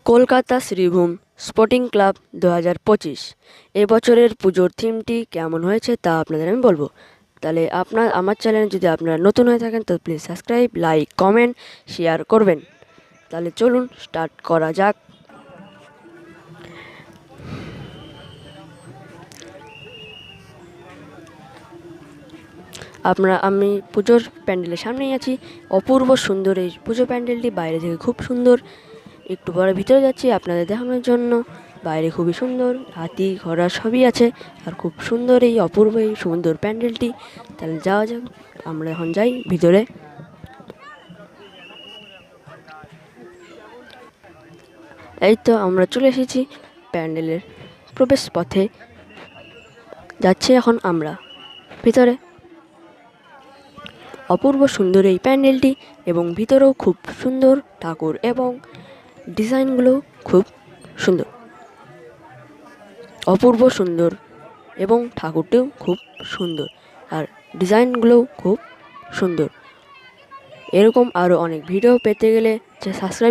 Kolkata শ্রীভূম sporting club 2025 এবছরের পুজোর থিমটি কেমন হয়েছে তা আপনাদের আমি বলবো। তাহলে আমার চ্যানেলে যদি আপনারা নতুন হয়ে থাকেন তো please subscribe, like, comment, share করবেন। তাহলে চলুন স্টার্ট করা যাক। আমি পুজোর প্যান্ডেলের সামনেই আছি। অপূর্ব সুন্দর এই পুজো প্যান্ডেলটি, বাইরে থেকে খুব সুন্দর। একটু পরে ভিতরে যাচ্ছি আপনাদের দেখানোর জন্য। বাইরে খুবই সুন্দর, হাতি ঘোড়া সবই আছে, আর খুব সুন্দর এই অপূর্ব এই সুন্দর প্যান্ডেলটি। তাহলে যাওয়া যাক, আমরা এখন যাই ভিতরে। এই তো আমরা চলে এসেছি প্যান্ডেলের প্রবেশ পথে, যাচ্ছি এখন আমরা ভিতরে। অপূর্ব সুন্দর এই প্যান্ডেলটি, এবং ভিতরেও খুব সুন্দর ঠাকুর এবং ডিজাইনগুলো খুব সুন্দর, অপূর্ব সুন্দর, এবং ঠাকুরটিও খুব সুন্দর, আর ডিজাইনগুলোও খুব সুন্দর। এরকম আরও অনেক ভিডিও পেতে গেলে সাবস্ক্রাইব